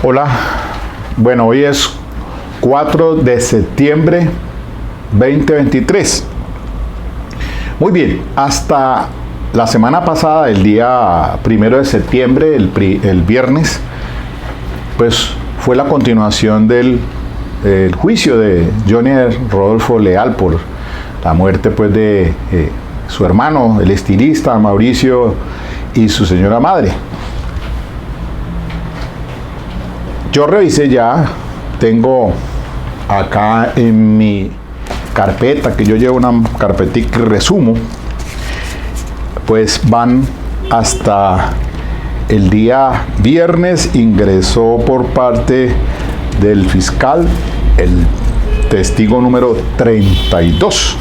Hola, bueno, hoy es 4 de septiembre 2023. Muy bien, hasta la semana pasada, el día 1 de septiembre, el viernes, pues fue la continuación del juicio de Johnny Rodolfo Leal por la muerte pues de su hermano, el estilista Mauricio, y su señora madre. Yo revisé ya, tengo acá en mi carpeta, que yo llevo una carpetita que resumo, pues van hasta el día viernes, ingresó por parte del fiscal el testigo número 32.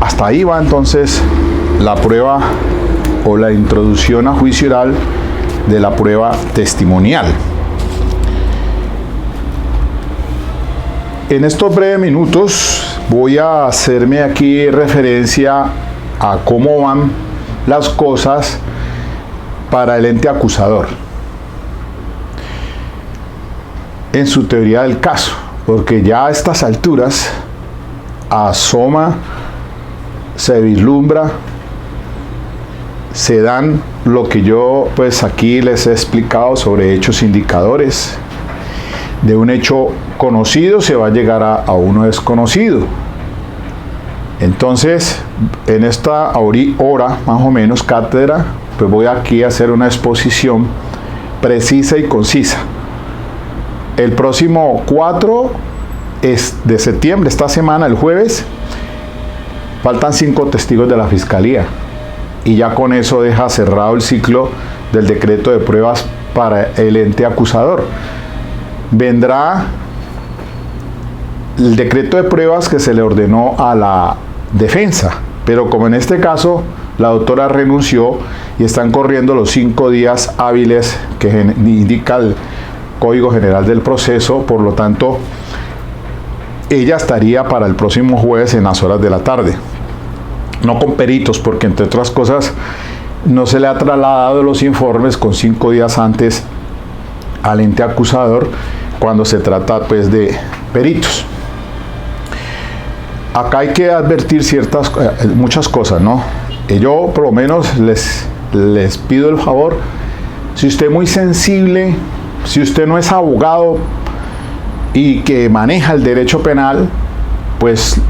Hasta ahí va entonces la prueba o la introducción a juicio oral de la prueba testimonial. En estos breves minutos voy a hacerme aquí referencia a cómo van las cosas para el ente acusador en su teoría del caso, porque ya a estas alturas asoma, se vislumbra, se dan lo que yo pues aquí les he explicado sobre hechos indicadores. De un hecho conocido se va a llegar a uno desconocido. Entonces, en esta hora más o menos cátedra, pues voy aquí a hacer una exposición precisa y concisa. El próximo 4 de septiembre, esta semana, el jueves, faltan 5 testigos de la Fiscalía. Y ya con eso deja cerrado el ciclo del decreto de pruebas para el ente acusador. Vendrá el decreto de pruebas que se le ordenó a la defensa, pero como en este caso la doctora renunció y están corriendo los 5 días hábiles que indica el Código General del Proceso, por lo tanto ella estaría para el próximo jueves en las horas de la tarde. No con peritos, porque entre otras cosas no se le ha trasladado los informes con 5 días antes al ente acusador cuando se trata pues de peritos. Acá hay que advertir muchas cosas, ¿no? Yo por lo menos les pido el favor, si usted es muy sensible, si usted no es abogado y que maneja el derecho penal, pues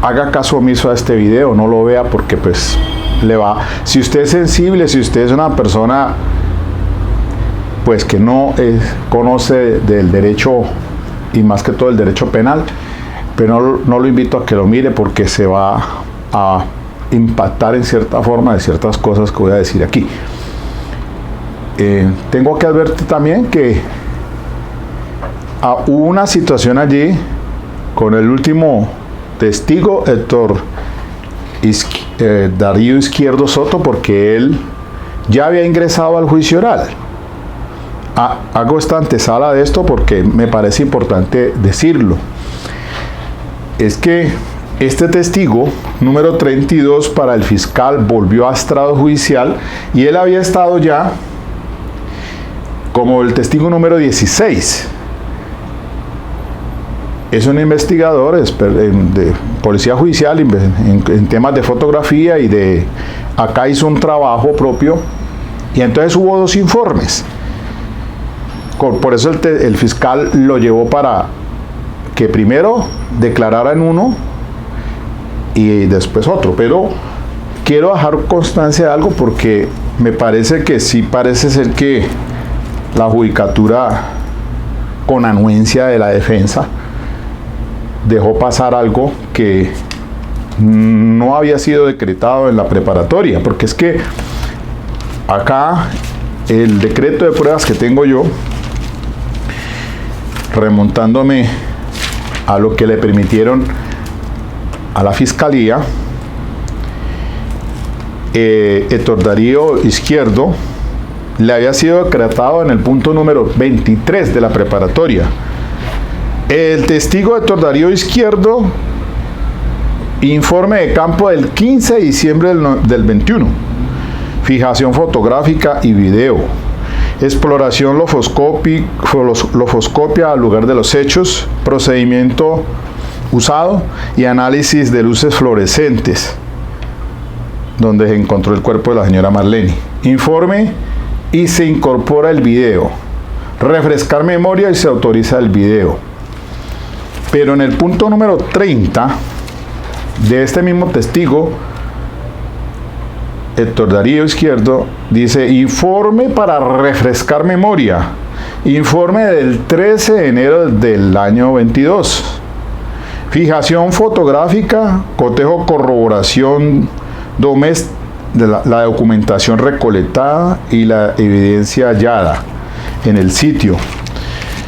haga caso omiso a este video, no lo vea, porque pues le va. Si usted es sensible, si usted es una persona pues que no conoce del derecho y más que todo el derecho penal, pero no lo invito a que lo mire, porque se va a impactar en cierta forma de ciertas cosas que voy a decir aquí. Tengo que advertir también que hubo una situación allí con el último testigo, Héctor Darío Izquierdo Soto, porque él ya había ingresado al juicio oral. Hago esta antesala de esto porque me parece importante decirlo. Es que este testigo número 32 para el fiscal volvió a estrado judicial, y él había estado ya como el testigo número 16. Es un investigador de policía judicial en temas de fotografía, y acá hizo un trabajo propio, y entonces hubo 2 informes. Por eso el fiscal lo llevó para que primero declarara en uno y después otro. Pero quiero dejar constancia de algo, porque me parece que sí parece ser que la judicatura, con anuencia de la defensa, dejó pasar algo que no había sido decretado en la preparatoria, porque es que acá el decreto de pruebas que tengo yo, remontándome a lo que le permitieron a la Fiscalía, Héctor Darío Izquierdo le había sido decretado en el punto número 23 de la preparatoria. El testigo Héctor Darío Izquierdo, informe de campo del 15 de diciembre del 21, fijación fotográfica y video. exploración lofoscopia al lugar de los hechos, procedimiento usado y análisis de luces fluorescentes, donde se encontró el cuerpo de la señora Marlene. Informe y se incorpora el video. Refrescar memoria y se autoriza el video. Pero en el punto número 30 de este mismo testigo, Héctor Darío Izquierdo, dice: informe para refrescar memoria. Informe del 13 de enero del año 22. Fijación fotográfica, cotejo, corroboración de la documentación recolectada y la evidencia hallada en el sitio.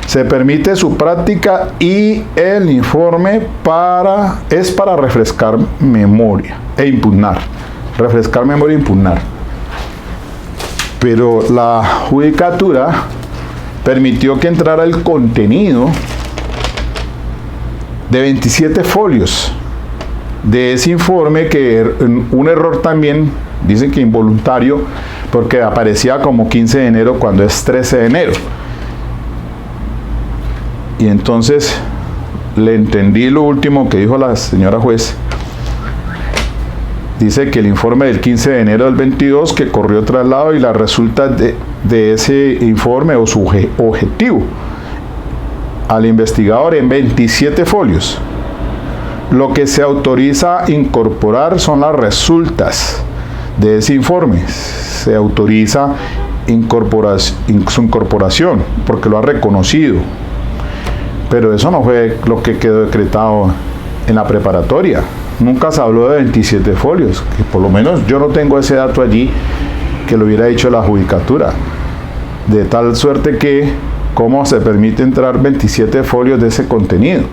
Se permite su práctica y el informe es para refrescar memoria e impugnar. Refrescar memoria e impugnar. Pero la judicatura permitió que entrara el contenido de 27 folios de ese informe, que un error también, dicen que involuntario, porque aparecía como 15 de enero cuando es 13 de enero. Y entonces le entendí lo último que dijo la señora juez. Dice que el informe del 15 de enero del 22 que corrió traslado y las resultas de ese informe o su objetivo al investigador en 27 folios. Lo que se autoriza incorporar son las resultas de ese informe. Se autoriza su incorporación porque lo ha reconocido. Pero eso no fue lo que quedó decretado en la preparatoria. Nunca se habló de 27 folios, que por lo menos yo no tengo ese dato allí que lo hubiera dicho la judicatura. De tal suerte que, ¿cómo se permite entrar 27 folios de ese contenido?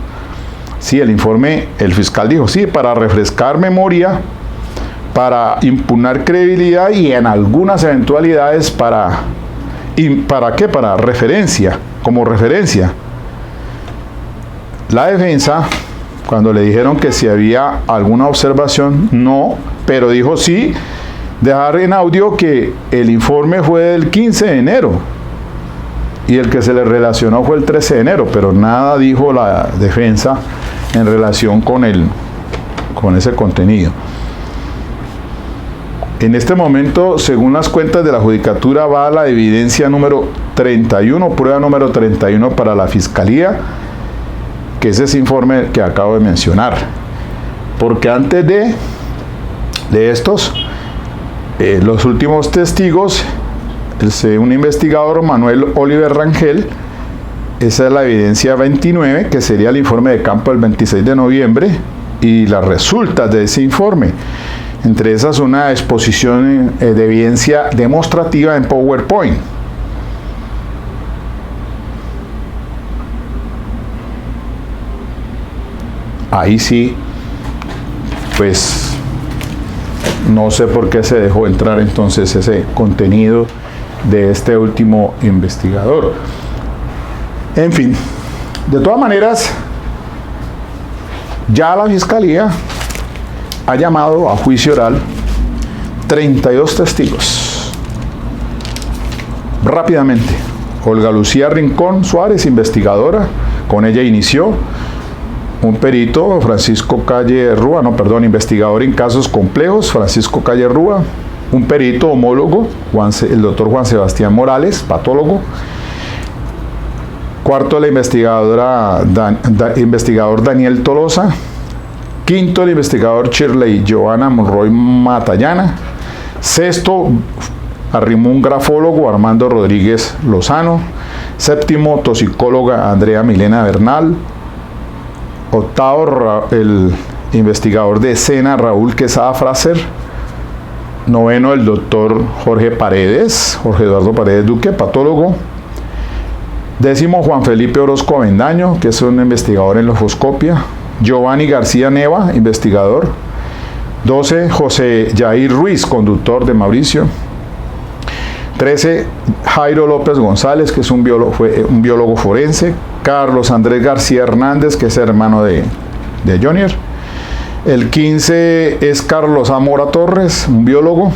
Sí, el informe, el fiscal dijo, sí, para refrescar memoria, para impugnar credibilidad y en algunas eventualidades ¿para qué? Para referencia, como referencia. La defensa, cuando le dijeron que si había alguna observación, no, pero dijo sí, dejar en audio que el informe fue del 15 de enero y el que se le relacionó fue el 13 de enero, pero nada dijo la defensa en relación con ese contenido. En este momento, según las cuentas de la judicatura, va a la evidencia número 31, prueba número 31 para la fiscalía, que es ese informe que acabo de mencionar. Porque antes de estos, los últimos testigos, un investigador, Manuel Oliver Rangel, esa es la evidencia 29, que sería el informe de campo del 26 de noviembre, y las resultas de ese informe. Entre esas, una exposición de evidencia demostrativa en PowerPoint. Ahí sí, pues no sé por qué se dejó entrar entonces ese contenido de este último investigador. En fin, de todas maneras, ya la fiscalía ha llamado a juicio oral 32 testigos. Rápidamente, Olga Lucía Rincón Suárez, investigadora, con ella inició. Un perito, Francisco Calle Rúa, investigador en casos complejos, Francisco Calle Rúa. Un perito homólogo, el doctor Juan Sebastián Morales, patólogo. Cuarto, la investigador Daniel Tolosa. Quinto, el investigador Shirley Joana Monroy Matallana. Sexto, arrimó un grafólogo, Armando Rodríguez Lozano. Séptimo, toxicóloga Andrea Milena Bernal. Octavo, el investigador de escena Raúl Quesada Fraser. Noveno, el doctor Jorge Eduardo Paredes Duque, patólogo. Décimo, Juan Felipe Orozco Avendaño, que es un investigador en lofoscopia. Giovanni García Neva, investigador. 12, José Yair Ruiz, conductor de Mauricio. 13, Jairo López González, que es un biólogo forense. Carlos Andrés García Hernández, que es hermano de Jonier. El 15 es Carlos Zamora Torres, un biólogo.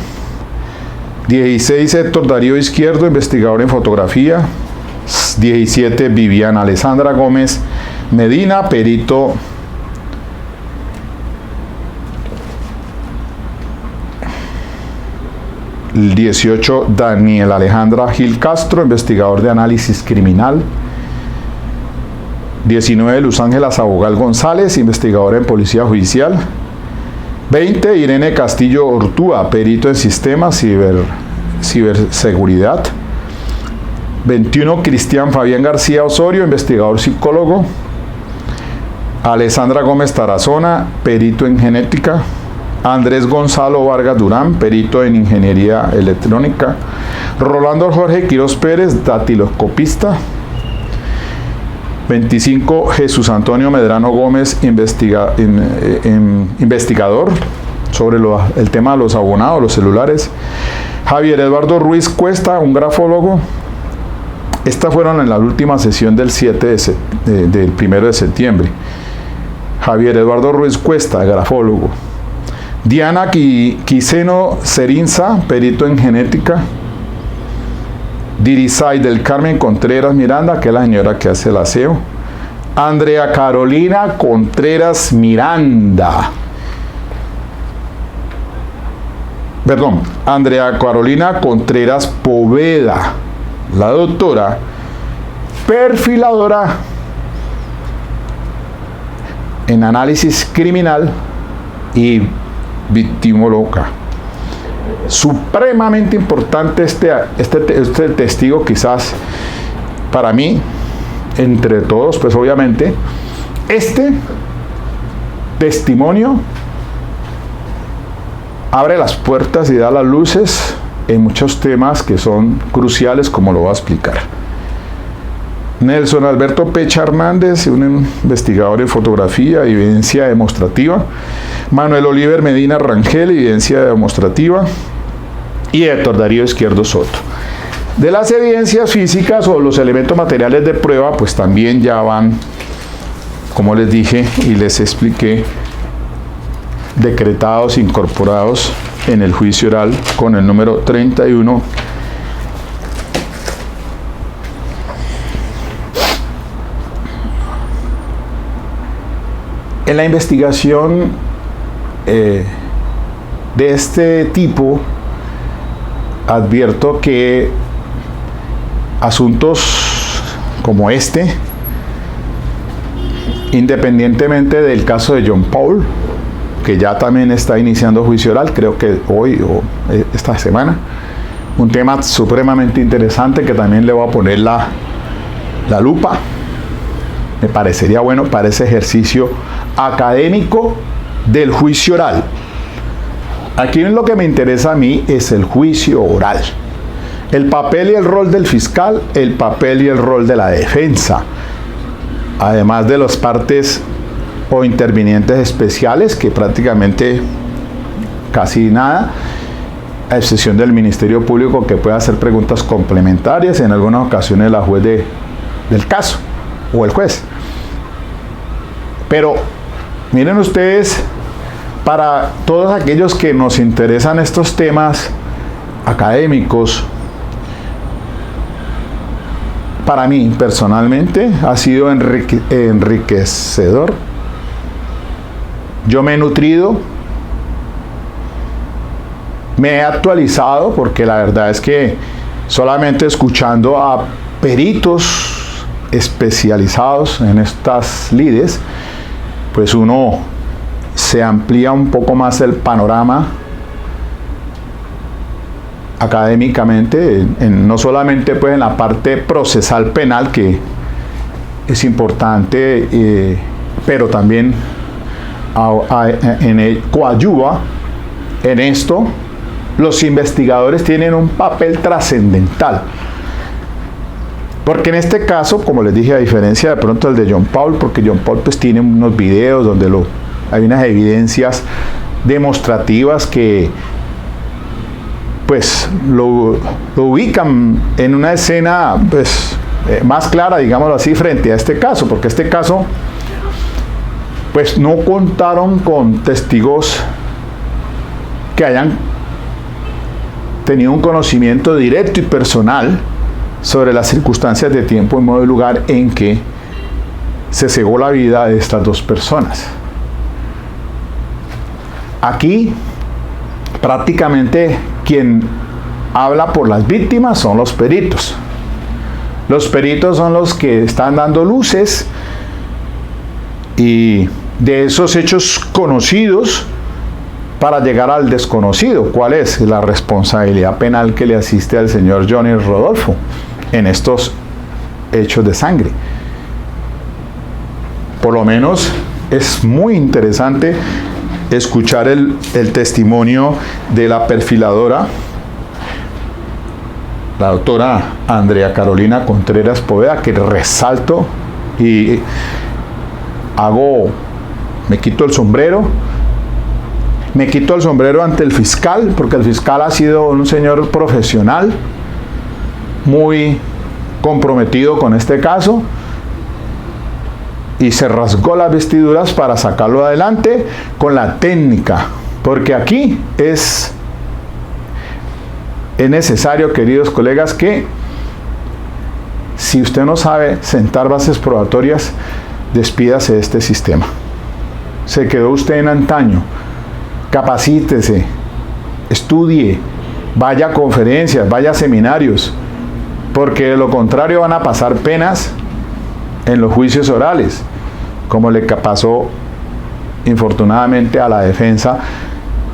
16, Héctor Darío Izquierdo, investigador en fotografía. 17, Viviana Alessandra Gómez Medina, perito el 18, Daniel Alejandra Gil Castro, investigador de análisis criminal. 19, Luz Ángela Sabogal González, investigadora en policía judicial. 20, Irene Castillo Ortúa, perito en sistemas ciberseguridad. 21, Cristian Fabián García Osorio, investigador psicólogo. Alessandra Gómez Tarazona, perito en genética. Andrés Gonzalo Vargas Durán, perito en ingeniería electrónica. Rolando Jorge Quirós Pérez, datiloscopista. 25, Jesús Antonio Medrano Gómez, investigador sobre el tema de los abonados, los celulares. Javier Eduardo Ruiz Cuesta, un grafólogo. Estas fueron en la última sesión del 1 de septiembre. Javier Eduardo Ruiz Cuesta, grafólogo. Diana Quiseno Cerinza, perito en genética. Dirisay del Carmen Contreras Miranda, que es la señora que hace el aseo. Andrea Carolina Contreras Miranda. Perdón, Andrea Carolina Contreras Poveda, la doctora perfiladora en análisis criminal y victimóloga. Supremamente importante este testigo, quizás para mí, entre todos, pues obviamente, este testimonio abre las puertas y da las luces en muchos temas que son cruciales, como lo voy a explicar. Nelson Alberto Pecha Hernández, un investigador en fotografía y evidencia demostrativa. Manuel Oliver Medina Rangel, evidencia demostrativa. Y Héctor Darío Izquierdo Soto. De las evidencias físicas o los elementos materiales de prueba, pues también ya van, como les dije y les expliqué, decretados, incorporados en el juicio oral con el número 31. En la investigación de este tipo, advierto que asuntos como este, independientemente del caso de John Paul, que ya también está iniciando juicio oral, creo que hoy o esta semana, un tema supremamente interesante que también le voy a poner la lupa. Me parecería bueno para ese ejercicio académico del juicio oral. Aquí lo que me interesa a mí es el juicio oral. El papel y el rol del fiscal, el papel y el rol de la defensa. Además de las partes o intervinientes especiales, que prácticamente casi nada, a excepción del Ministerio Público, que puede hacer preguntas complementarias, en algunas ocasiones la juez del caso o el juez. Pero miren ustedes, para todos aquellos que nos interesan estos temas académicos, para mí personalmente ha sido enriquecedor. Yo me he nutrido, me he actualizado, porque la verdad es que solamente escuchando a peritos especializados en estas lides, pues uno se amplía un poco más el panorama académicamente, no solamente pues en la parte procesal penal, que es importante, pero también coadyuva en esto. Los investigadores tienen un papel trascendental, porque en este caso, como les dije, a diferencia de pronto del de John Paul, porque John Paul pues tiene unos videos donde hay unas evidencias demostrativas que pues lo ubican en una escena pues más clara, digámoslo así, frente a este caso, porque este caso pues no contaron con testigos que hayan tenía un conocimiento directo y personal sobre las circunstancias de tiempo y modo y lugar en que se cegó la vida de estas dos personas. Aquí prácticamente quien habla por las víctimas son los peritos. Los peritos son los que están dando luces y de esos hechos conocidos para llegar al desconocido. ¿Cuál es la responsabilidad penal que le asiste al señor Johnny Rodolfo en estos hechos de sangre? Por lo menos es muy interesante escuchar el testimonio de la perfiladora, la doctora Andrea Carolina Contreras Poveda, que resalto y me quito el sombrero ante el fiscal, porque el fiscal ha sido un señor profesional, muy comprometido con este caso, y se rasgó las vestiduras para sacarlo adelante con la técnica, porque aquí es necesario, queridos colegas, que si usted no sabe sentar bases probatorias, despídase de este sistema. Se quedó usted en antaño. Capacítese, estudie, vaya a conferencias, vaya a seminarios, porque de lo contrario van a pasar penas en los juicios orales, como le pasó infortunadamente a la defensa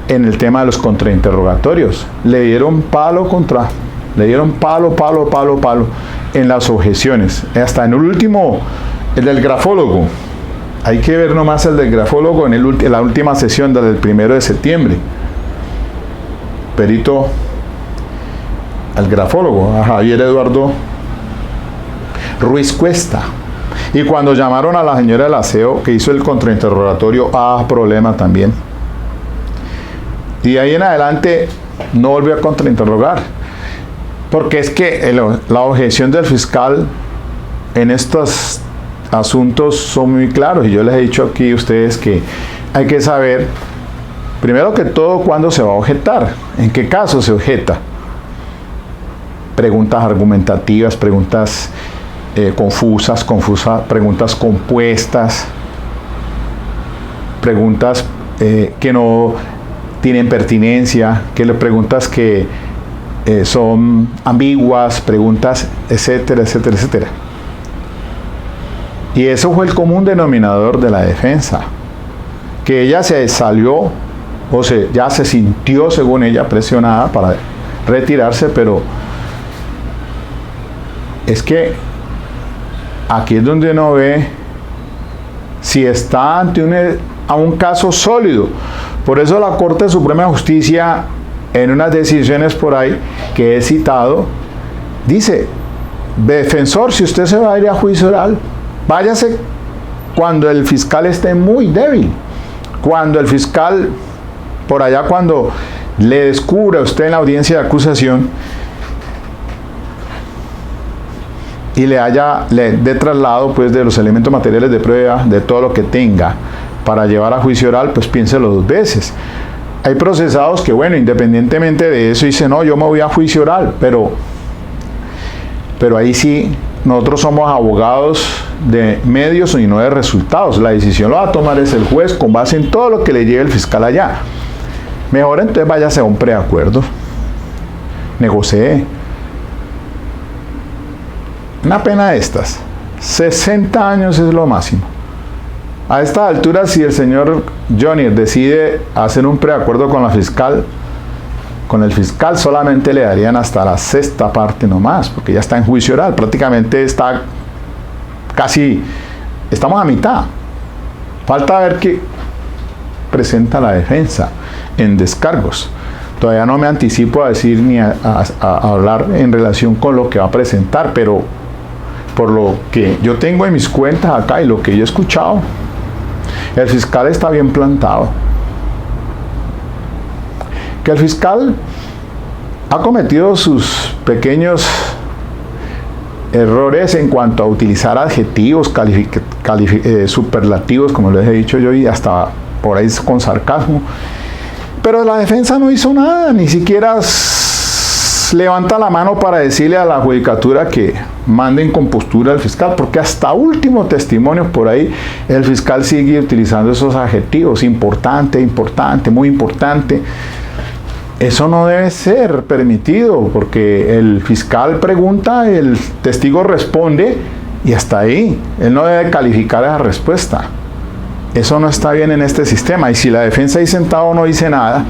en el tema de los contrainterrogatorios. Le dieron palo en las objeciones, hasta en el último, el del grafólogo. Hay que ver nomás el del grafólogo en la última sesión del 1 de septiembre. Perito al grafólogo, a Javier Eduardo Ruiz Cuesta. Y cuando llamaron a la señora del aseo que hizo el contrainterrogatorio, problema también. Y ahí en adelante no volvió a contrainterrogar. Porque es que la objeción del fiscal en estos asuntos son muy claros. Y yo les he dicho aquí a ustedes que hay que saber, primero que todo, cuándo se va a objetar, en qué caso se objeta. Preguntas argumentativas, preguntas confusas, preguntas compuestas, preguntas que no tienen pertinencia, preguntas que son ambiguas, preguntas, etcétera, etcétera, etcétera. Y eso fue el común denominador de la defensa, que ella se salió, ya se sintió, según ella, presionada para retirarse, pero es que aquí es donde uno ve si está ante un caso sólido. Por eso la Corte Suprema de Justicia, en unas decisiones por ahí que he citado, dice: defensor, si usted se va a ir a juicio oral, váyase cuando el fiscal esté muy débil, cuando el fiscal, por allá, cuando le descubra a usted en la audiencia de acusación y le dé traslado pues de los elementos materiales de prueba, de todo lo que tenga para llevar a juicio oral, pues piénselo dos veces. Hay procesados que, bueno, independientemente de eso, dicen: no, yo me voy a juicio oral, pero ahí sí, nosotros somos abogados de medios y no de resultados. La decisión la va a tomar es el juez con base en todo lo que le lleve el fiscal allá. Mejor entonces váyase a un preacuerdo, negocie. Una pena de estas, 60 años es lo máximo. A esta altura, si el señor Johnny decide hacer un preacuerdo con el fiscal solamente le darían hasta la sexta parte nomás, porque ya está en juicio oral, prácticamente está casi, estamos a mitad. Falta ver qué presenta la defensa en descargos. Todavía no me anticipo a decir ni a hablar en relación con lo que va a presentar, pero por lo que yo tengo en mis cuentas acá y lo que yo he escuchado, el fiscal está bien plantado. Que el fiscal ha cometido sus pequeños errores en cuanto a utilizar adjetivos, superlativos, como les he dicho yo, y hasta por ahí con sarcasmo. Pero la defensa no hizo nada, ni siquiera levanta la mano para decirle a la judicatura que manden con postura al fiscal, porque hasta último testimonio por ahí el fiscal sigue utilizando esos adjetivos: importante, importante, muy importante. Eso no debe ser permitido, porque el fiscal pregunta, el testigo responde y hasta ahí. Él no debe calificar esa respuesta. Eso no está bien en este sistema. Y si la defensa ahí sentado no dice nada,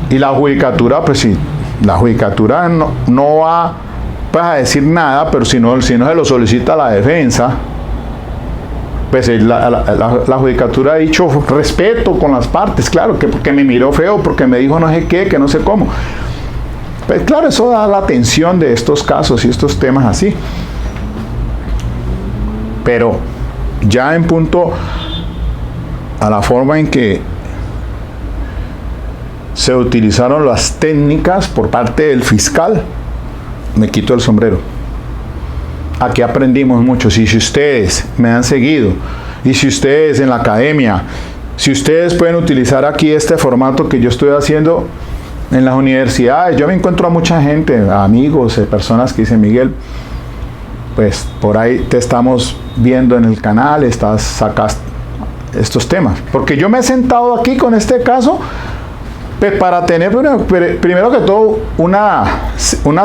y la judicatura, pues sí, la judicatura no va pues, a decir nada, pero si no se lo solicita la defensa, pues la judicatura ha dicho respeto con las partes, claro, que porque me miró feo, porque me dijo no sé qué, que no sé cómo. Pues claro, eso da la atención de estos casos y estos temas así. Pero ya en punto a la forma en que se utilizaron las técnicas por parte del fiscal, me quito el sombrero. Aquí aprendimos mucho. Si ustedes me han seguido y si ustedes en la academia, si ustedes pueden utilizar aquí este formato que yo estoy haciendo en las universidades, yo me encuentro a mucha gente, amigos, personas que dicen: Miguel, pues por ahí te estamos viendo en el canal, sacas estos temas. Porque yo me he sentado aquí con este caso pues para tener primero que todo una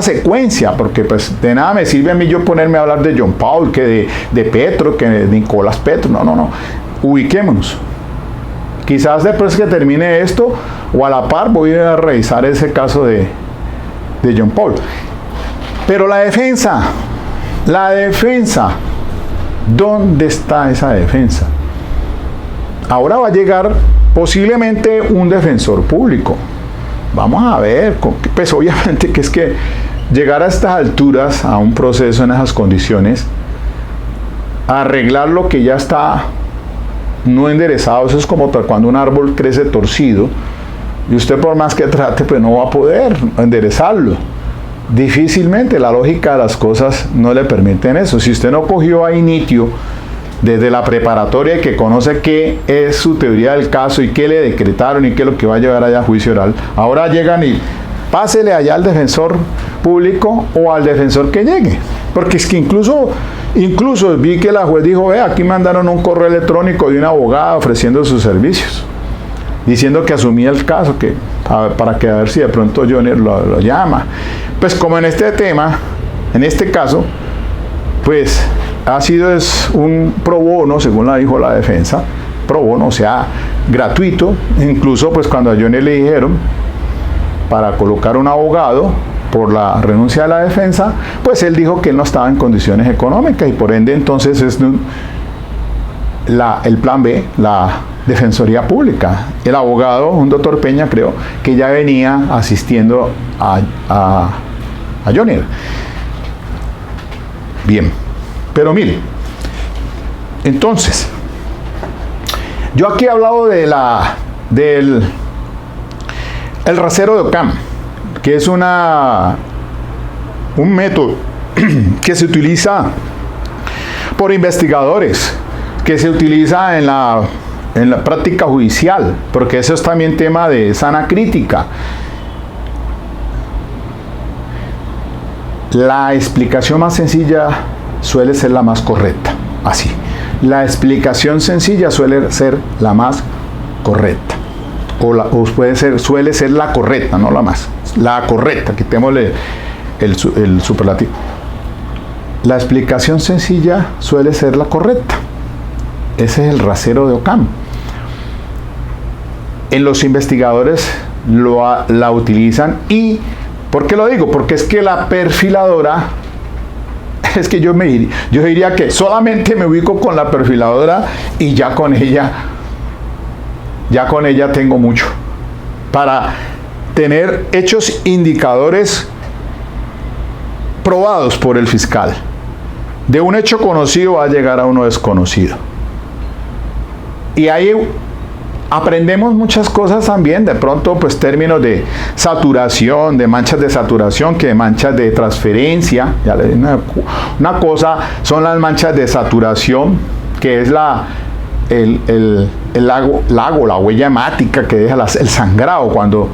secuencia, porque pues de nada me sirve a mí yo ponerme a hablar de John Paul, que de Petro, que de Nicolás Petro. No, ubiquémonos. Quizás después que termine esto o a la par voy a revisar ese caso de John Paul. Pero la defensa, ¿dónde está esa defensa? Ahora va a llegar posiblemente un defensor público. Vamos a ver, pues obviamente que es que llegar a estas alturas, a un proceso en esas condiciones, arreglar lo que ya está no enderezado, eso es como cuando un árbol crece torcido, y usted por más que trate, pues no va a poder enderezarlo. Difícilmente, la lógica de las cosas no le permiten eso. Si usted no cogió a inicio desde la preparatoria y que conoce qué es su teoría del caso y qué le decretaron y qué es lo que va a llevar allá a juicio oral, ahora llegan y pásele allá al defensor público o al defensor que llegue. Porque es que incluso vi que la juez dijo: aquí mandaron un correo electrónico de un abogado ofreciendo sus servicios, diciendo que asumía el caso, para que a ver si de pronto Johnny lo llama. Pues como en este tema, en este caso, pues ha sido un pro bono, según la dijo la defensa, pro bono, o sea, gratuito. Incluso pues cuando a Johnny le dijeron para colocar un abogado por la renuncia de la defensa, pues él dijo que él no estaba en condiciones económicas y por ende entonces es el plan B, la Defensoría Pública. El abogado, un doctor Peña creo, que ya venía asistiendo a Johnny. Bien. Pero mire, entonces, yo aquí he hablado del rasero de Occam, que es un método que se utiliza por investigadores, que se utiliza en la práctica judicial, porque eso es también tema de sana crítica. La explicación más sencilla suele ser la más correcta, así. La explicación sencilla suele ser la más correcta, suele ser la correcta, no la más, la correcta, quitémosle el superlativo. La explicación sencilla suele ser la correcta. Ese es el rasero de Occam. En los investigadores la utilizan. ¿Y por qué lo digo? Porque es que la perfiladora, es que yo diría que solamente me ubico con la perfiladora y ya con ella tengo mucho para tener hechos indicadores probados por el fiscal. De un hecho conocido va a llegar a uno desconocido. Y ahí aprendemos muchas cosas también, de pronto pues términos de saturación, de manchas de saturación, que de manchas de transferencia. Una cosa son las manchas de saturación, que es el lago, la huella hemática que deja el sangrado, cuando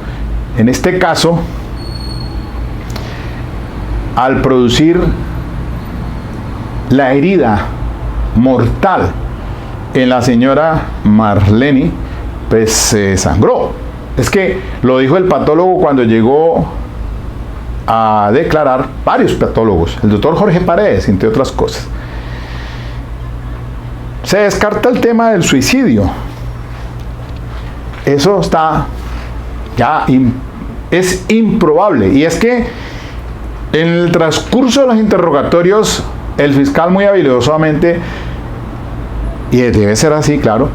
en este caso al producir la herida mortal en la señora Marlene, pues se sangró. Es que lo dijo el patólogo cuando llegó a declarar, varios patólogos, el doctor Jorge Paredes, entre otras cosas. Se descarta el tema del suicidio. Eso está ya, es improbable. Y es que en el transcurso de los interrogatorios, el fiscal muy habilidosamente, y debe ser así, claro,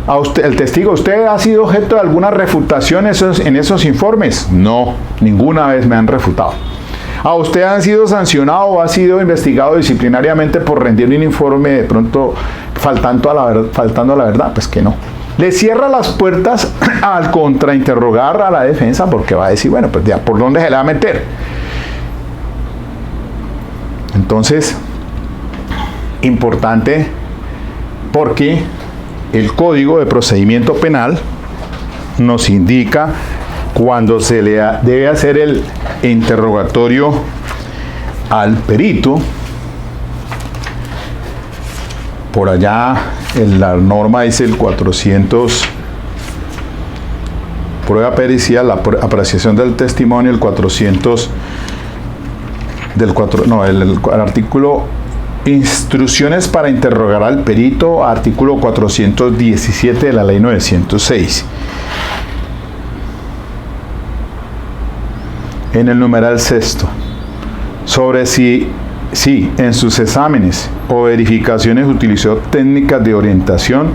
a usted, el testigo, ¿usted ha sido objeto de alguna refutación en esos informes? No, ninguna vez me han refutado. ¿A usted ha sido sancionado o ha sido investigado disciplinariamente por rendir un informe de pronto faltando a la verdad? Pues que no. Le cierra las puertas al contrainterrogar a la defensa, porque va a decir, bueno, pues ya, ¿por dónde se le va a meter? Entonces, importante, porque el Código de Procedimiento Penal nos indica cuando se le debe hacer el interrogatorio al perito. Por allá en la norma dice el 400, prueba pericial, la apreciación del testimonio, el 400 el artículo Instrucciones para interrogar al perito, artículo 417 de la ley 906. En el numeral sexto, sobre si en sus exámenes o verificaciones utilizó técnicas de orientación,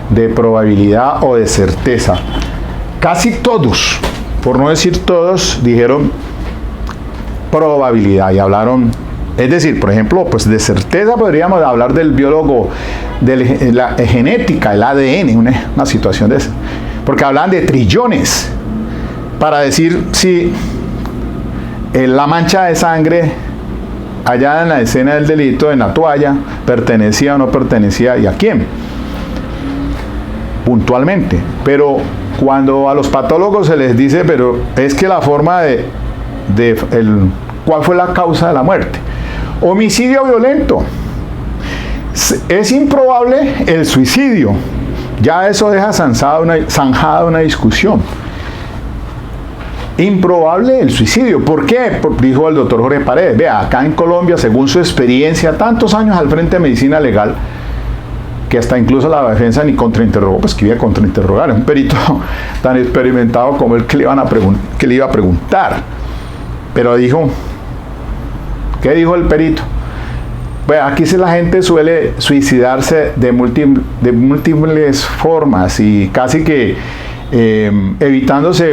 de probabilidad o de certeza. Casi todos, por no decir todos, dijeron probabilidad y hablaron, es decir, por ejemplo, pues de certeza podríamos hablar del biólogo, de la genética, el ADN, una situación de esa, porque hablan de trillones para decir si la mancha de sangre allá en la escena del delito, en la toalla, pertenecía o no pertenecía y a quién, puntualmente. Pero cuando a los patólogos se les dice, pero es que la forma ¿cuál fue la causa de la muerte? Homicidio violento. Es improbable el suicidio. Ya eso deja zanjada una discusión. Improbable el suicidio. ¿Por qué? Dijo el doctor Jorge Paredes. Vea, acá en Colombia, según su experiencia, tantos años al frente de medicina legal, que hasta incluso la defensa ni contrainterrogó, pues que iba a contrainterrogar, un perito tan experimentado como el que le iba a preguntar. Pero dijo, ¿qué dijo el perito? Pues aquí la gente suele suicidarse de múltiples formas y casi que evitándose,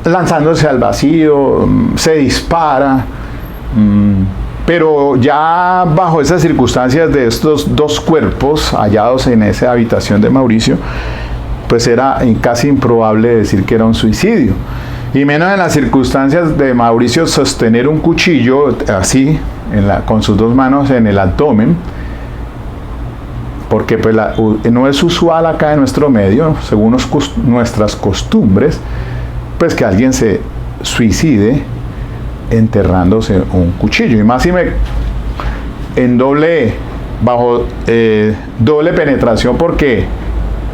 lanzándose al vacío, se dispara, pero ya bajo esas circunstancias de estos dos cuerpos hallados en esa habitación de Mauricio, pues era casi improbable decir que era un suicidio. Y menos en las circunstancias de Mauricio sostener un cuchillo así, con sus dos manos en el abdomen, porque pues no es usual acá en nuestro medio, según nuestras costumbres, pues que alguien se suicide enterrándose un cuchillo. Y más si bajo doble penetración, porque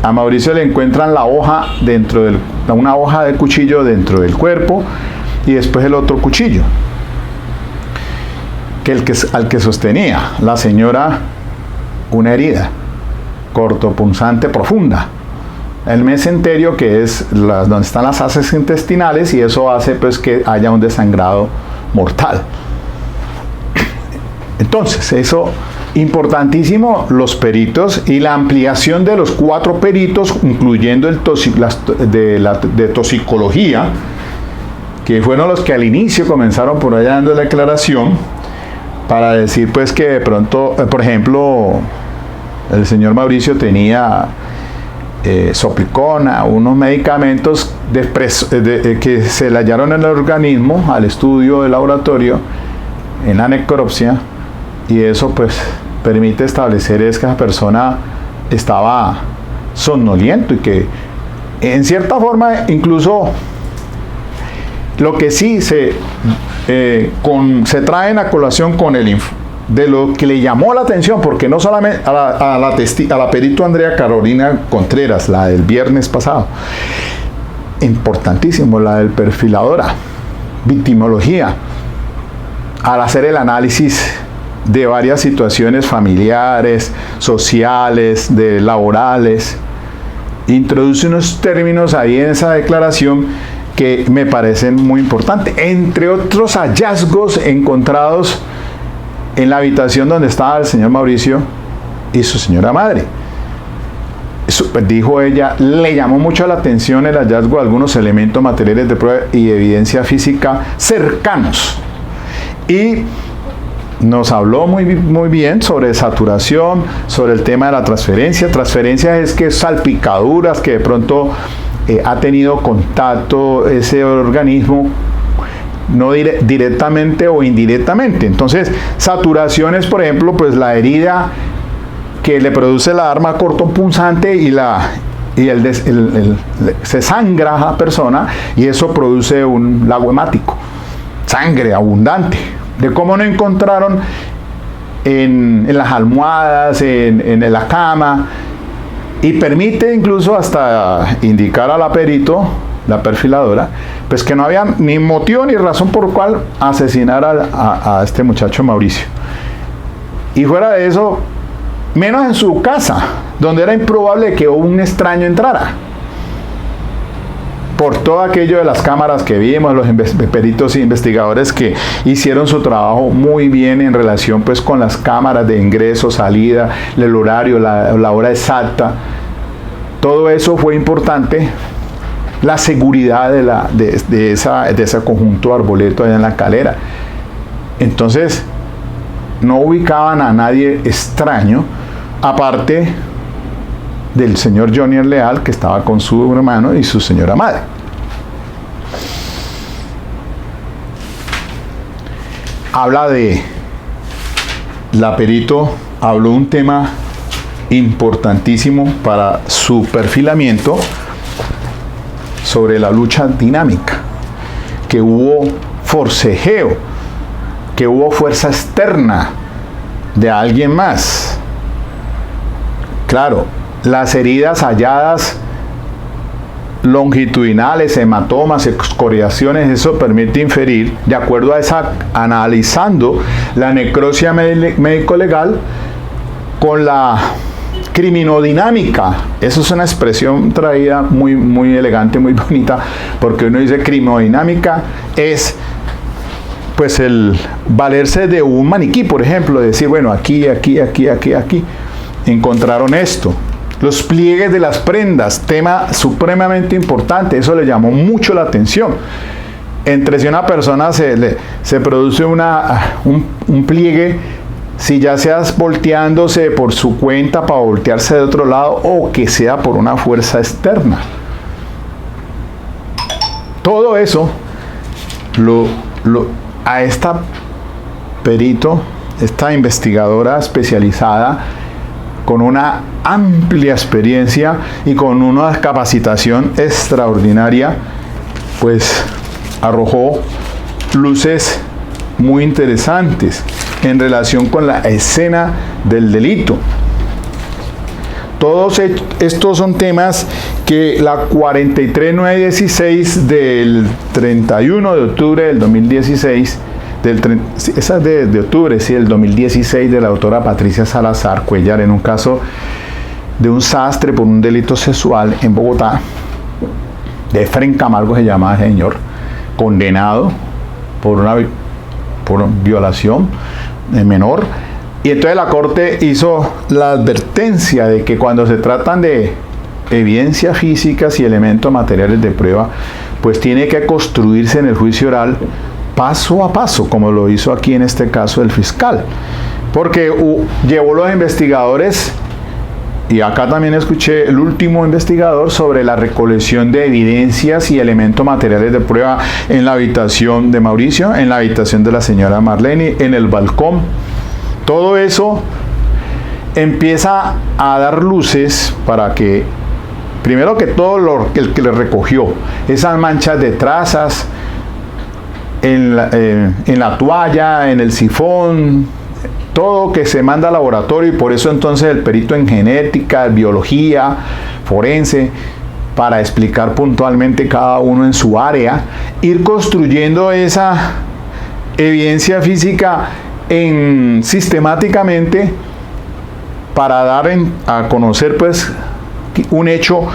a Mauricio le encuentran una hoja de cuchillo dentro del cuerpo y después el otro cuchillo al que sostenía la señora una herida cortopunzante profunda, el mesenterio, que es donde están las heces intestinales, y eso hace pues que haya un desangrado mortal. Entonces, eso importantísimo, los peritos y la ampliación de los 4 peritos, incluyendo el de toxicología, que fueron los que al inicio comenzaron por allá dando la declaración, para decir pues que de pronto, por ejemplo, el señor Mauricio tenía soplicona, unos medicamentos que se le hallaron en el organismo al estudio del laboratorio, en la necropsia, y eso pues permite establecer es que esa persona estaba somnoliento y que en cierta forma incluso lo que sí se traen a colación con de lo que le llamó la atención, porque no solamente a la perito Andrea Carolina Contreras, la del viernes pasado, importantísimo, la del perfiladora, victimología, al hacer el análisis de varias situaciones familiares, sociales, laborales, introduce unos términos ahí en esa declaración que me parecen muy importantes, entre otros hallazgos encontrados en la habitación donde estaba el señor Mauricio y su señora madre. Dijo ella, le llamó mucho la atención el hallazgo de algunos elementos materiales de prueba y evidencia física cercanos. Y nos habló muy bien sobre saturación, sobre el tema de la transferencia. Transferencia es que salpicaduras que de pronto ha tenido contacto ese organismo, no directamente o indirectamente. Entonces, saturaciones, por ejemplo, pues la herida que le produce la arma cortopunzante se sangra a la persona y eso produce un lago hemático, sangre abundante. De cómo no encontraron en las almohadas, en la cama, y permite incluso hasta indicar a la perito, la perfiladora, pues que no había ni motivo ni razón por cual asesinar a este muchacho Mauricio. Y fuera de eso, menos en su casa, donde era improbable que un extraño entrara. Por todo aquello de las cámaras que vimos, los peritos e investigadores que hicieron su trabajo muy bien en relación pues con las cámaras de ingreso, salida, el horario, la hora exacta. Todo eso fue importante. La seguridad de ese conjunto arboleto allá en la Calera. Entonces, no ubicaban a nadie extraño, aparte del señor Johnny Leal, que estaba con su hermano y su señora madre. Habla de la perito, habló un tema importantísimo para su perfilamiento sobre la lucha dinámica, que hubo forcejeo, que hubo fuerza externa de alguien más. Claro, las heridas halladas longitudinales, hematomas, excoriaciones, eso permite inferir, de acuerdo a analizando la necropsia médico-legal con la criminodinámica. Eso es una expresión traída muy elegante, muy bonita, porque uno dice criminodinámica es pues el valerse de un maniquí, por ejemplo, decir, bueno, aquí encontraron esto. Los pliegues de las prendas, tema supremamente importante, eso le llamó mucho la atención. Entre si una persona se produce un pliegue, si ya seas volteándose por su cuenta para voltearse de otro lado o que sea por una fuerza externa. Todo eso a esta perito, esta investigadora especializada con una amplia experiencia y con una capacitación extraordinaria, pues arrojó luces muy interesantes en relación con la escena del delito. Todos estos son temas que la 43916 del 31 de octubre del 2016, esa es de octubre, sí, del 2016, de la doctora Patricia Salazar Cuellar, en un caso de un sastre por un delito sexual en Bogotá, de Efren Camargo se llamaba el señor, condenado por violación menor. Y entonces la Corte hizo la advertencia de que cuando se tratan de evidencias físicas y elementos materiales de prueba, pues tiene que construirse en el juicio oral paso a paso, como lo hizo aquí en este caso el fiscal. Porque llevó los investigadores, y acá también escuché el último investigador, sobre la recolección de evidencias y elementos materiales de prueba en la habitación de Mauricio, en la habitación de la señora Marlene, en el balcón. Todo eso empieza a dar luces para que, primero que todo, el que le recogió esas manchas de trazas, en la toalla, en el sifón, todo que se manda al laboratorio, y por eso entonces el perito en genética, biología, forense, para explicar puntualmente cada uno en su área, ir construyendo esa evidencia física sistemáticamente para dar a conocer pues un hecho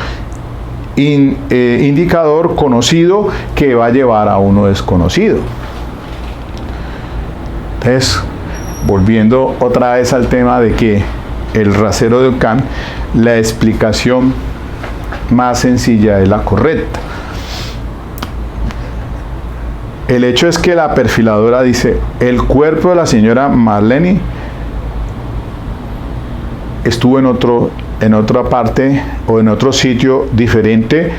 indicador conocido que va a llevar a uno desconocido. Entonces, volviendo otra vez al tema de que el rasero de Ockham, la explicación más sencilla es la correcta. El hecho es que la perfiladora dice: el cuerpo de la señora Marlene estuvo en otra parte o en otro sitio diferente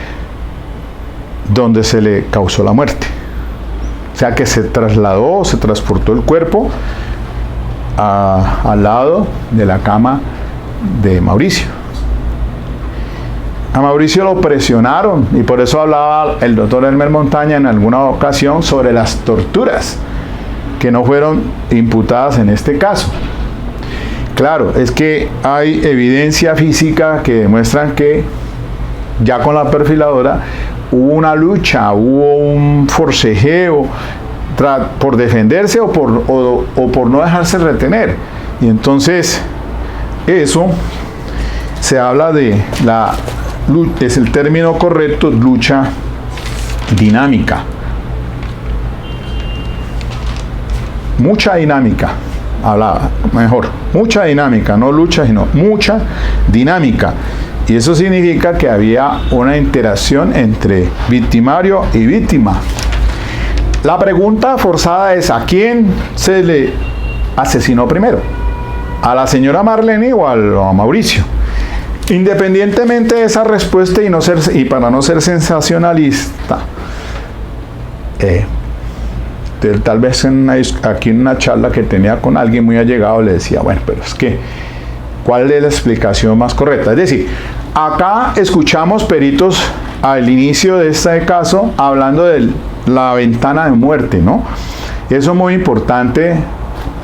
donde se le causó la muerte. O sea que se transportó el cuerpo al lado de la cama de Mauricio. A Mauricio lo presionaron, y por eso hablaba el doctor Elmer Montaña en alguna ocasión sobre las torturas que no fueron imputadas en este caso. Claro, es que hay evidencia física que demuestran que ya con la perfiladora hubo una lucha, hubo un forcejeo por defenderse o por no dejarse retener. Y entonces eso se habla de es el término correcto, lucha dinámica. Mucha dinámica, hablaba mejor, mucha dinámica, no lucha, sino mucha dinámica. Y eso significa que había una interacción entre victimario y víctima. La pregunta forzada es: ¿a quién se le asesinó primero? ¿A la señora Marlene o a Mauricio? Independientemente de esa respuesta y para no ser sensacionalista, tal vez aquí en una charla que tenía con alguien muy allegado le decía: bueno, pero es que ¿cuál es la explicación más correcta? Es decir, acá escuchamos peritos al inicio de este caso hablando de la ventana de muerte, ¿no? Eso es muy importante,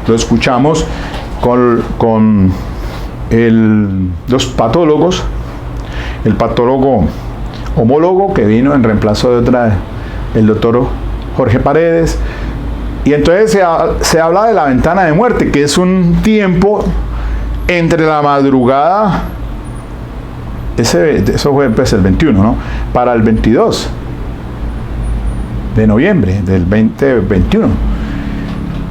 lo escuchamos con los patólogos, el patólogo homólogo que vino en reemplazo de el doctor Jorge Paredes, y entonces se habla de la ventana de muerte, que es un tiempo entre la madrugada, eso fue pues el 21, ¿no?, para el 22 de noviembre del 2021,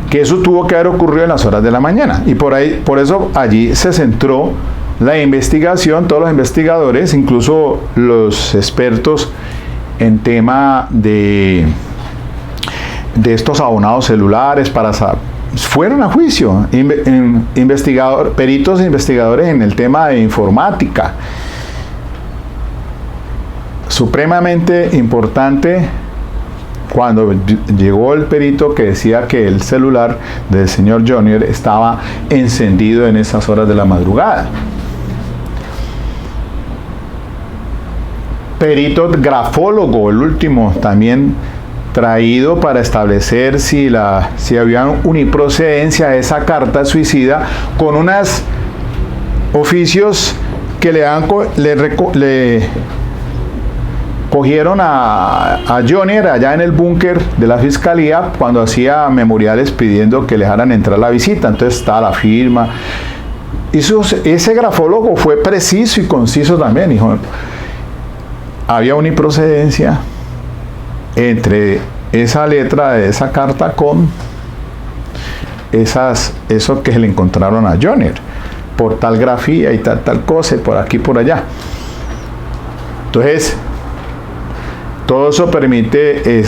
que eso tuvo que haber ocurrido en las horas de la mañana, y por eso allí se centró la investigación, todos los investigadores, incluso los expertos en tema de estos abonados celulares, fueron a juicio, peritos e investigadores en el tema de informática. Supremamente importante cuando llegó el perito que decía que el celular del señor Jonier estaba encendido en esas horas de la madrugada. Perito grafólogo, el último, también traído para establecer si había uniprocedencia de esa carta suicida con unos oficios que le cogieron a Jonier allá en el búnker de la fiscalía cuando hacía memoriales pidiendo que le dejaran entrar a la visita. Entonces está la firma. Ese grafólogo fue preciso y conciso también, dijo: había uniprocedencia entre esa letra de esa carta con eso que se le encontraron a Jonier, por tal grafía y tal cosa, por aquí por allá. Entonces todo eso permite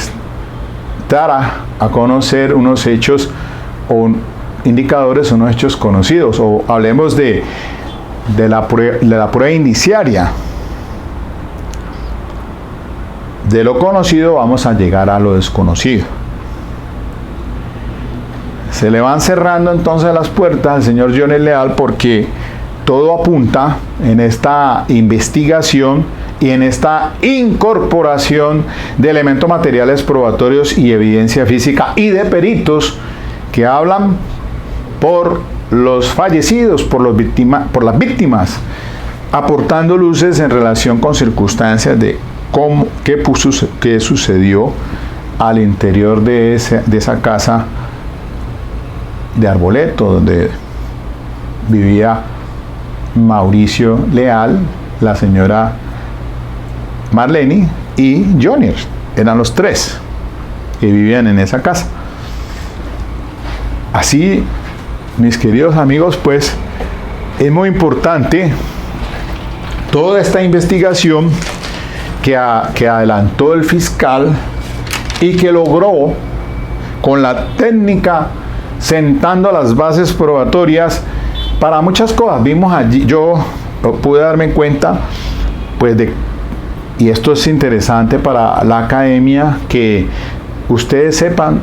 dar a conocer unos hechos o indicadores, unos hechos conocidos, o hablemos de la prueba indiciaria. De lo conocido vamos a llegar a lo desconocido. Se le van cerrando entonces las puertas al señor Jonier Leal, porque todo apunta en esta investigación y en esta incorporación de elementos materiales probatorios y evidencia física y de peritos que hablan por los fallecidos, por las víctimas, aportando luces en relación con circunstancias de qué sucedió al interior de esa casa de Arboleto, donde vivía Mauricio Leal, la señora Marlene y Jonier. Eran los tres que vivían en esa casa. Así, mis queridos amigos, pues es muy importante toda esta investigación que adelantó el fiscal y que logró con la técnica sentando las bases probatorias para muchas cosas. Vimos allí, yo pude darme cuenta, pues y esto es interesante para la academia, que ustedes sepan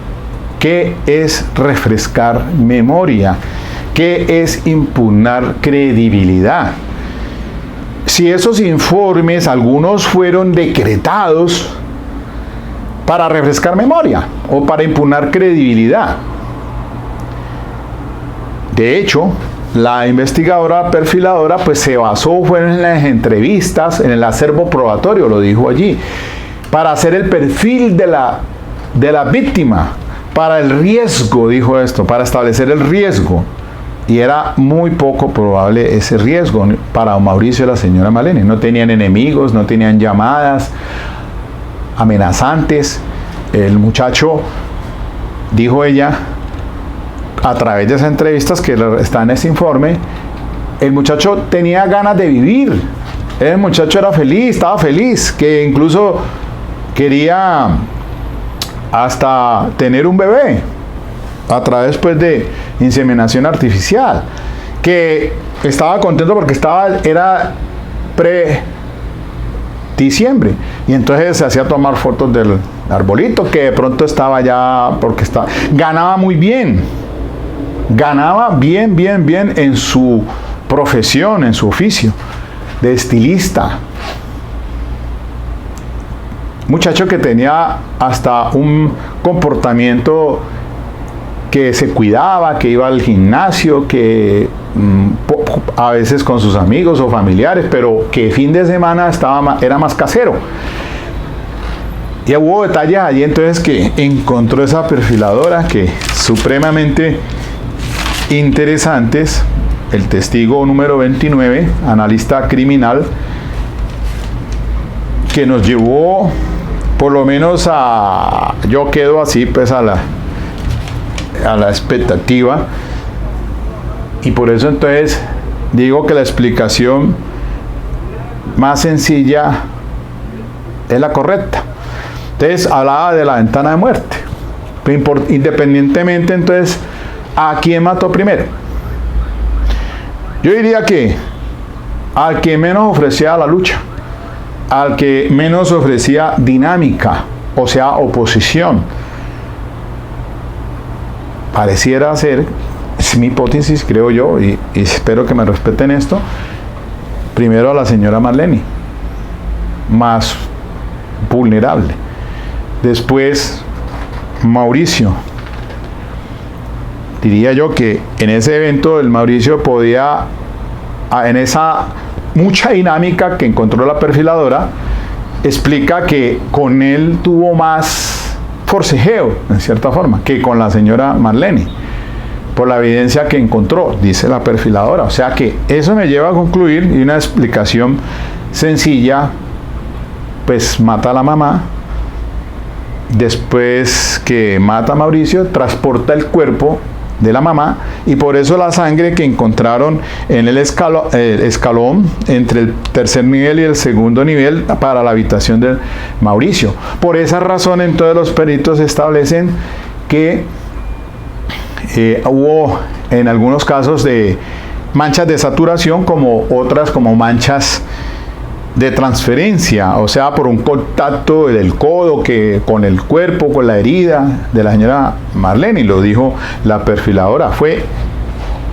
qué es refrescar memoria, qué es impugnar credibilidad. Si esos informes, algunos fueron decretados para refrescar memoria o para impugnar credibilidad. De hecho, la investigadora perfiladora pues se basó en las entrevistas, en el acervo probatorio, lo dijo allí, para hacer el perfil de la víctima, para el riesgo, dijo esto, para establecer el riesgo. Y era muy poco probable ese riesgo para Mauricio y la señora Marlene. No tenían enemigos, no tenían llamadas amenazantes. El muchacho, dijo ella, a través de esas entrevistas que está en ese informe, el muchacho tenía ganas de vivir. El muchacho era feliz, estaba feliz, que incluso quería hasta tener un bebé a través pues de inseminación artificial, que estaba contento porque era diciembre, y entonces se hacía tomar fotos del arbolito, que de pronto estaba ya, porque ganaba muy bien, ganaba bien en su profesión, en su oficio de estilista. Muchacho que tenía hasta un comportamiento que se cuidaba, que iba al gimnasio, que a veces con sus amigos o familiares, pero que fin de semana era más casero. Y hubo detalles allí entonces que encontró esa perfiladora que supremamente interesantes. El testigo número 29, analista criminal, que nos llevó por lo menos yo quedo así pues a la expectativa, y por eso entonces digo que la explicación más sencilla es la correcta. Entonces hablaba de la ventana de muerte, independientemente entonces a quién mató primero. Yo diría que al que menos ofrecía la lucha, al que menos ofrecía dinámica, o sea, oposición. Pareciera ser, es mi hipótesis, creo yo, y espero que me respeten esto, primero a la señora Marlene, más vulnerable. Después, Mauricio. Diría yo que en ese evento el Mauricio podía, en esa mucha dinámica que encontró la perfiladora, explica que con él tuvo más forcejeo, en cierta forma, que con la señora Marlene, por la evidencia que encontró, dice la perfiladora. O sea que eso me lleva a concluir, y una explicación sencilla, pues mata a la mamá, después que mata a Mauricio, transporta el cuerpo de la mamá, y por eso la sangre que encontraron en el escalón entre el tercer nivel y el segundo nivel para la habitación de Mauricio. Por esa razón, entonces los peritos establecen que hubo en algunos casos de manchas de saturación, como otras como manchas de transferencia, o sea, por un contacto del codo con el cuerpo, con la herida de la señora Marlene, y lo dijo la perfiladora. Fue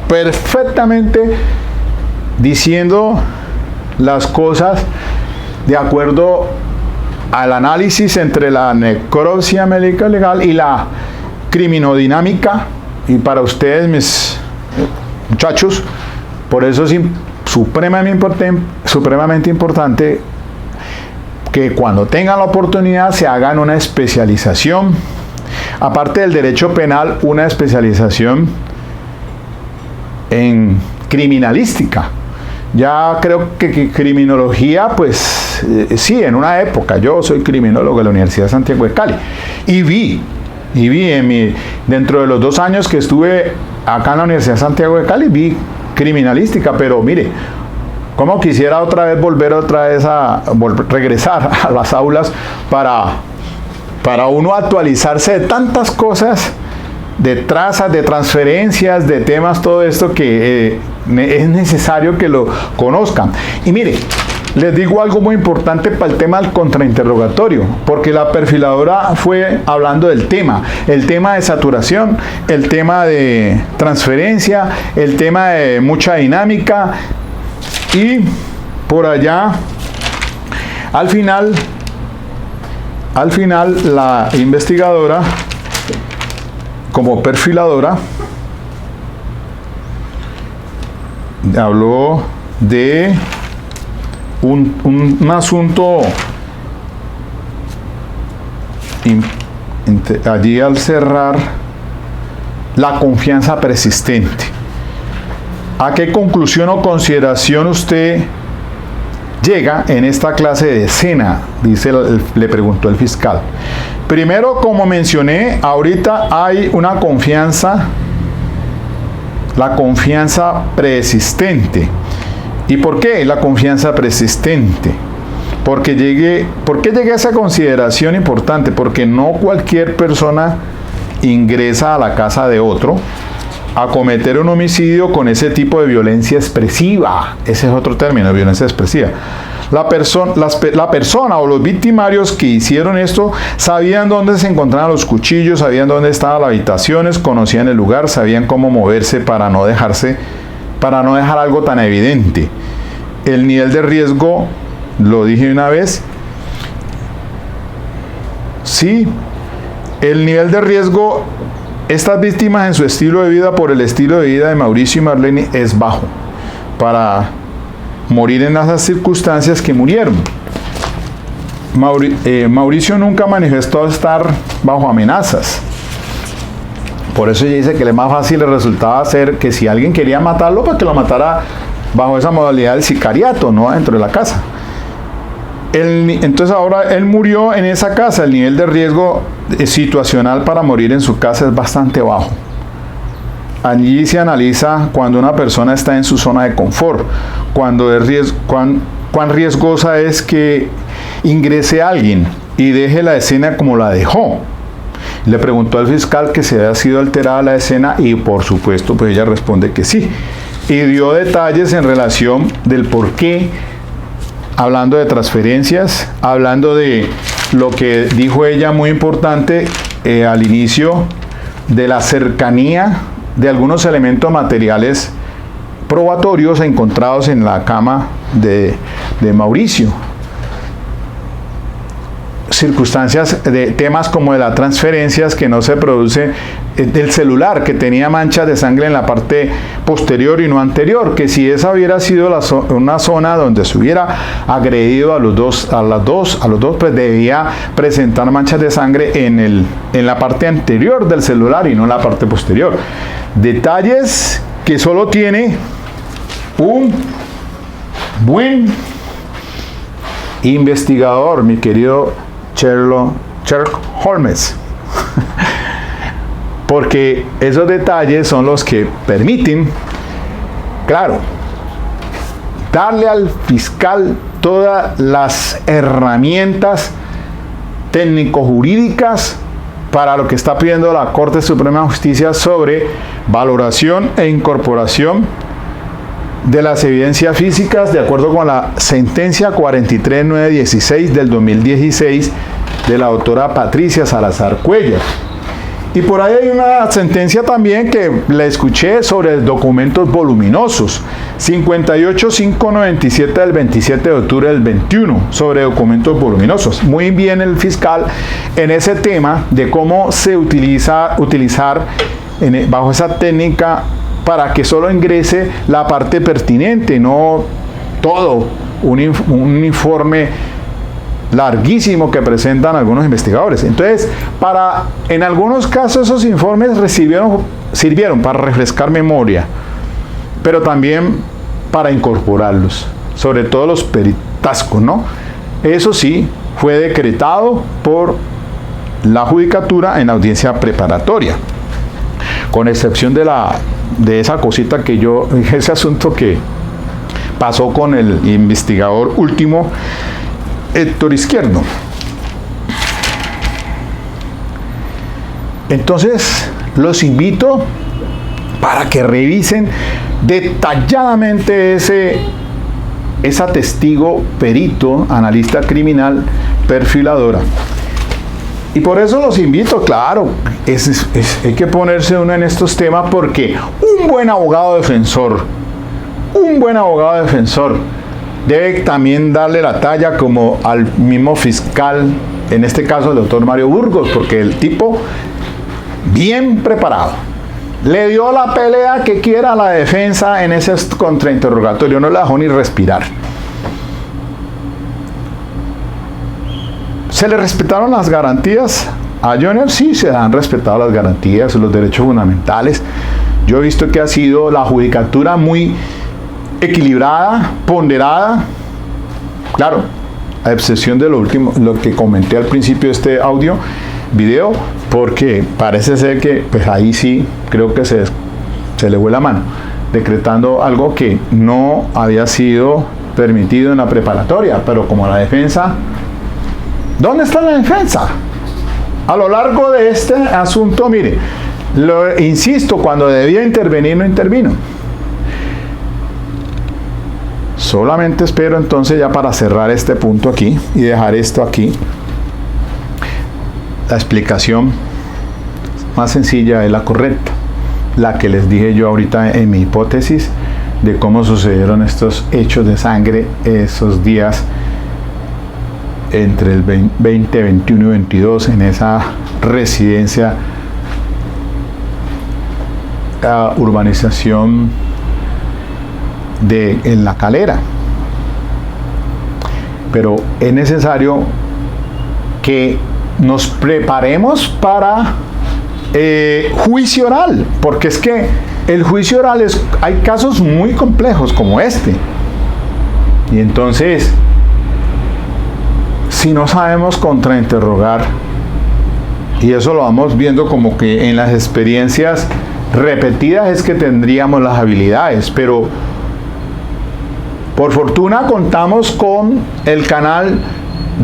perfectamente diciendo las cosas de acuerdo al análisis entre la necropsia médica legal y la criminodinámica. Y para ustedes, mis muchachos, por eso es supremamente importante que cuando tengan la oportunidad se hagan una especialización, aparte del derecho penal, una especialización en criminalística. Ya creo que criminología, pues sí, en una época, yo soy criminólogo de la Universidad de Santiago de Cali y vi dentro de los 2 años que estuve acá en la Universidad de Santiago de Cali, vi criminalística, pero mire, como quisiera regresar a las aulas para uno actualizarse de tantas cosas, de trazas, de transferencias, de temas, todo esto que es necesario que lo conozcan. Y mire, les digo algo muy importante para el tema del contrainterrogatorio, porque la perfiladora fue hablando del tema, el tema de saturación, el tema de transferencia, el tema de mucha dinámica, y por allá, al final la investigadora, como perfiladora, habló de un asunto allí al cerrar, la confianza persistente. ¿A qué conclusión o consideración usted llega en esta clase de escena? Le preguntó el fiscal. Primero, como mencioné, ahorita hay una confianza, la confianza persistente. ¿Y por qué la confianza persistente? ¿Por qué llegué a esa consideración importante? Porque no cualquier persona ingresa a la casa de otro a cometer un homicidio con ese tipo de violencia expresiva. Ese es otro término, violencia expresiva. La persona o los victimarios que hicieron esto sabían dónde se encontraban los cuchillos, sabían dónde estaban las habitaciones, conocían el lugar, sabían cómo moverse para no dejar algo tan evidente. El nivel de riesgo, lo dije una vez, sí, el nivel de riesgo, estas víctimas en su estilo de vida, por el estilo de vida de Mauricio y Marlene, es bajo para morir en esas circunstancias que murieron. Mauricio nunca manifestó estar bajo amenazas. Por eso ella dice que le más fácil le resultaba hacer que si alguien quería matarlo, pues que lo matara bajo esa modalidad del sicariato, no dentro de la casa. Entonces ahora él murió en esa casa. El nivel de riesgo situacional para morir en su casa es bastante bajo. Allí se analiza cuando una persona está en su zona de confort, cuán riesgosa es que ingrese alguien y deje la escena como la dejó. Le preguntó al fiscal que si había sido alterada la escena y por supuesto pues ella responde que sí. Y dio detalles en relación del por qué, hablando de transferencias, hablando de lo que dijo ella muy importante al inicio, de la cercanía de algunos elementos materiales probatorios encontrados en la cama de Mauricio. Circunstancias de temas como de las transferencias que no se produce, del celular que tenía manchas de sangre en la parte posterior y no anterior, que si esa hubiera sido una zona donde se hubiera agredido a los dos, pues debía presentar manchas de sangre en la parte anterior del celular y no en la parte posterior. Detalles que solo tiene un buen investigador, mi querido Sherlock Holmes. Porque esos detalles son los que permiten, claro, darle al fiscal todas las herramientas técnico-jurídicas para lo que está pidiendo la Corte Suprema de Justicia sobre valoración e incorporación de las evidencias físicas de acuerdo con la sentencia 43916 del 2016 de la doctora Patricia Salazar Cuellar. Y por ahí hay una sentencia también que la escuché sobre documentos voluminosos, 58.597 del 27 de octubre del 21, sobre documentos voluminosos. Muy bien el fiscal en ese tema de cómo se utilizar bajo esa técnica para que solo ingrese la parte pertinente, no todo un informe larguísimo que presentan algunos investigadores. Entonces, en algunos casos esos informes sirvieron para refrescar memoria, pero también para incorporarlos, sobre todo los peritascos, ¿no? Eso sí, fue decretado por la judicatura en audiencia preparatoria, con excepción de esa cosita ese asunto que pasó con el investigador último, Héctor Izquierdo. Entonces, los invito para que revisen detalladamente esa testigo, perito, analista criminal, perfiladora. Y por eso los invito, claro, hay que ponerse uno en estos temas porque un buen abogado defensor debe también darle la talla como al mismo fiscal, en este caso el doctor Mario Burgos, porque el tipo bien preparado le dio la pelea que quiera a la defensa en ese contrainterrogatorio, no le dejó ni respirar. ¿Se le respetaron las garantías a Johnner? Sí, se han respetado las garantías, los derechos fundamentales. Yo he visto que ha sido la judicatura muy equilibrada, ponderada, claro, a excepción de lo que comenté al principio de este video, porque parece ser que pues ahí sí creo que se le fue la mano, decretando algo que no había sido permitido en la preparatoria, pero como la defensa, ¿dónde está la defensa? A lo largo de este asunto, mire, insisto, cuando debía intervenir no intervino. Solamente espero entonces, ya para cerrar este punto aquí y dejar esto aquí, la explicación más sencilla es la correcta, la que les dije yo ahorita en mi hipótesis de cómo sucedieron estos hechos de sangre esos días entre el 20, 21 y 22 en esa residencia, urbanización en La Calera. Pero es necesario que nos preparemos para juicio oral, porque es que el juicio oral hay casos muy complejos como este, y entonces si no sabemos contrainterrogar, y eso lo vamos viendo como que en las experiencias repetidas es que tendríamos las habilidades, pero por fortuna contamos con el canal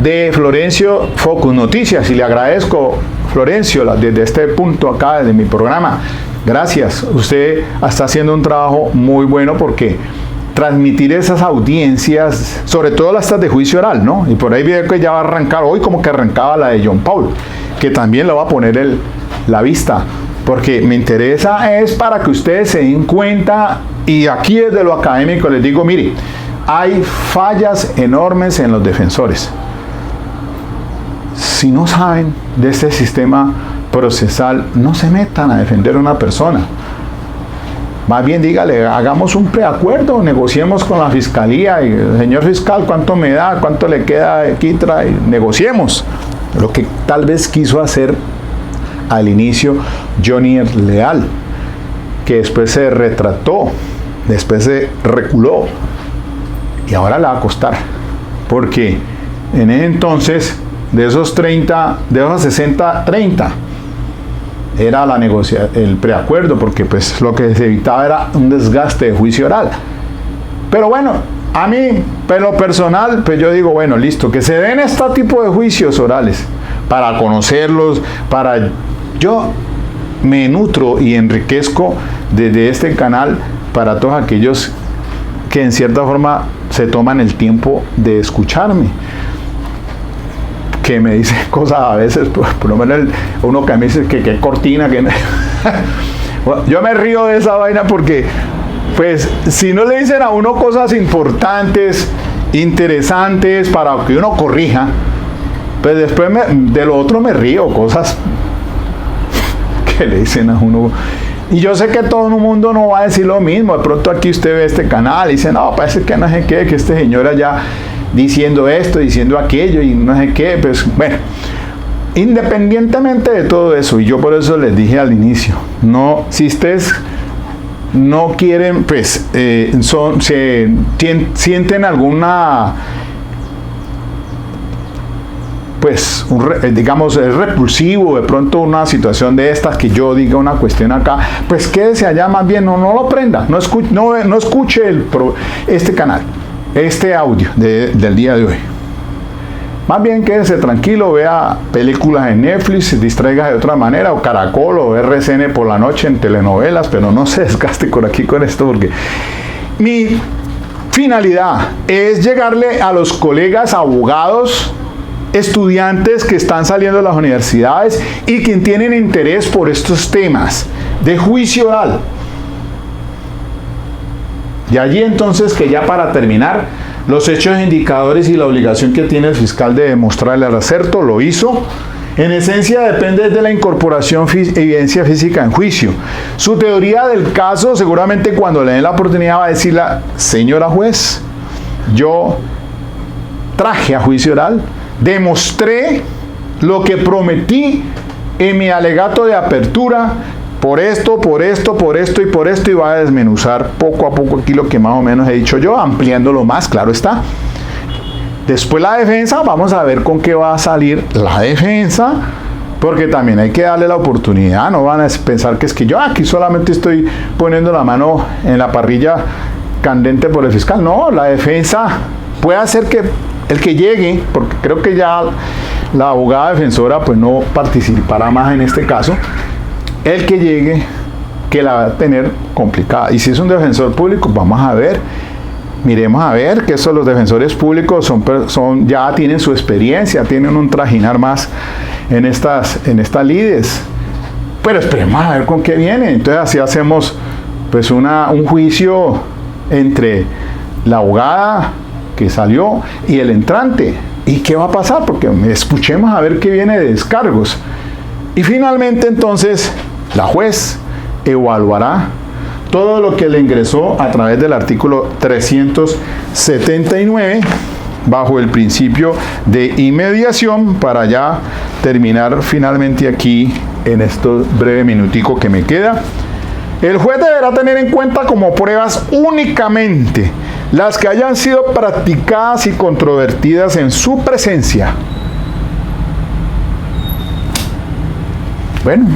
de Florencio Focus Noticias y le agradezco, Florencio, desde este punto acá, desde mi programa. Gracias, usted está haciendo un trabajo muy bueno porque transmitir esas audiencias, sobre todo las de juicio oral, ¿no? Y por ahí veo que ya va a arrancar, hoy como que arrancaba la de John Paul, que también lo va a poner la vista, porque me interesa es para que ustedes se den cuenta, y aquí desde lo académico les digo, mire, hay fallas enormes en los defensores. Si no saben de este sistema procesal, no se metan a defender a una persona. Más bien dígale, hagamos un preacuerdo, negociemos con la fiscalía, y señor fiscal, ¿cuánto me da? ¿Cuánto le queda de quitra? Y negociemos. Lo que tal vez quiso hacer al inicio Johnny Leal, que después se retrató, después se reculó, y ahora le va a costar, porque en ese entonces, de esos 60, 30, era la el preacuerdo, porque pues lo que se evitaba era un desgaste de juicio oral. Pero bueno, a mí, en lo personal, pues yo digo, bueno, listo, que se den este tipo de juicios orales, para conocerlos, yo me nutro y enriquezco desde este canal para todos aquellos que en cierta forma se toman el tiempo de escucharme. que me dice cosas a veces, por lo menos uno que me dice que cortina, que bueno, yo me río de esa vaina porque, pues, si no le dicen a uno cosas importantes, interesantes, para que uno corrija, pues después de lo otro me río, cosas que le dicen a uno. Y yo sé que todo el mundo no va a decir lo mismo. De pronto aquí usted ve este canal y dice, no, parece que no sé qué, que este señor allá diciendo esto, diciendo aquello y no sé qué. Pues bueno, independientemente de todo eso, y yo por eso les dije al inicio, no, si ustedes no quieren, pues sienten alguna, pues digamos, es repulsivo de pronto una situación de estas, que yo diga una cuestión acá, pues quédese allá más bien, no lo prenda, no escuche este canal, este audio del día de hoy. Más bien quédese tranquilo, vea películas en Netflix, distraiga de otra manera, o Caracol o RCN por la noche en telenovelas, pero no se desgaste por aquí con esto, porque mi finalidad es llegarle a los colegas abogados, estudiantes que están saliendo de las universidades y que tienen interés por estos temas de juicio oral. Y allí entonces, que ya para terminar, los hechos indicadores y la obligación que tiene el fiscal de demostrarle al acerto, lo hizo. En esencia depende de la incorporación evidencia física en juicio. Su teoría del caso, seguramente cuando le den la oportunidad va a decirle, señora juez, yo traje a juicio oral, demostré lo que prometí en mi alegato de apertura, por esto, y va a desmenuzar poco a poco aquí lo que más o menos he dicho yo, ampliándolo más, claro está. Después la defensa, vamos a ver con qué va a salir la defensa, porque también hay que darle la oportunidad, no van a pensar que es que yo aquí solamente estoy poniendo la mano en la parrilla candente por el fiscal. No, la defensa puede hacer que el que llegue, porque creo que ya la abogada defensora pues no participará más en este caso, el que llegue, que la va a tener complicada. Y si es un defensor público, vamos a ver, miremos a ver, que eso los defensores públicos ya tienen su experiencia, tienen un trajinar más en estas lides. Pero esperemos a ver con qué viene. Entonces así hacemos pues un juicio entre la abogada que salió y el entrante. ¿Y qué va a pasar? Porque escuchemos a ver qué viene de descargos. Y finalmente entonces la juez evaluará todo lo que le ingresó a través del artículo 379 bajo el principio de inmediación, para ya terminar finalmente aquí en estos breve minutico que me queda. El juez deberá tener en cuenta como pruebas únicamente las que hayan sido practicadas y controvertidas en su presencia. Bueno,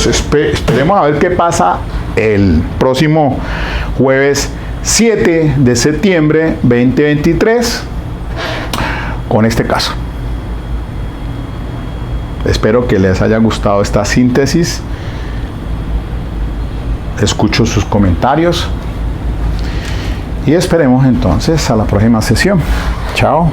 esperemos a ver qué pasa el próximo jueves 7 de septiembre 2023 con este caso. Espero que les haya gustado esta síntesis. Escucho sus comentarios y esperemos entonces a la próxima sesión. Chao.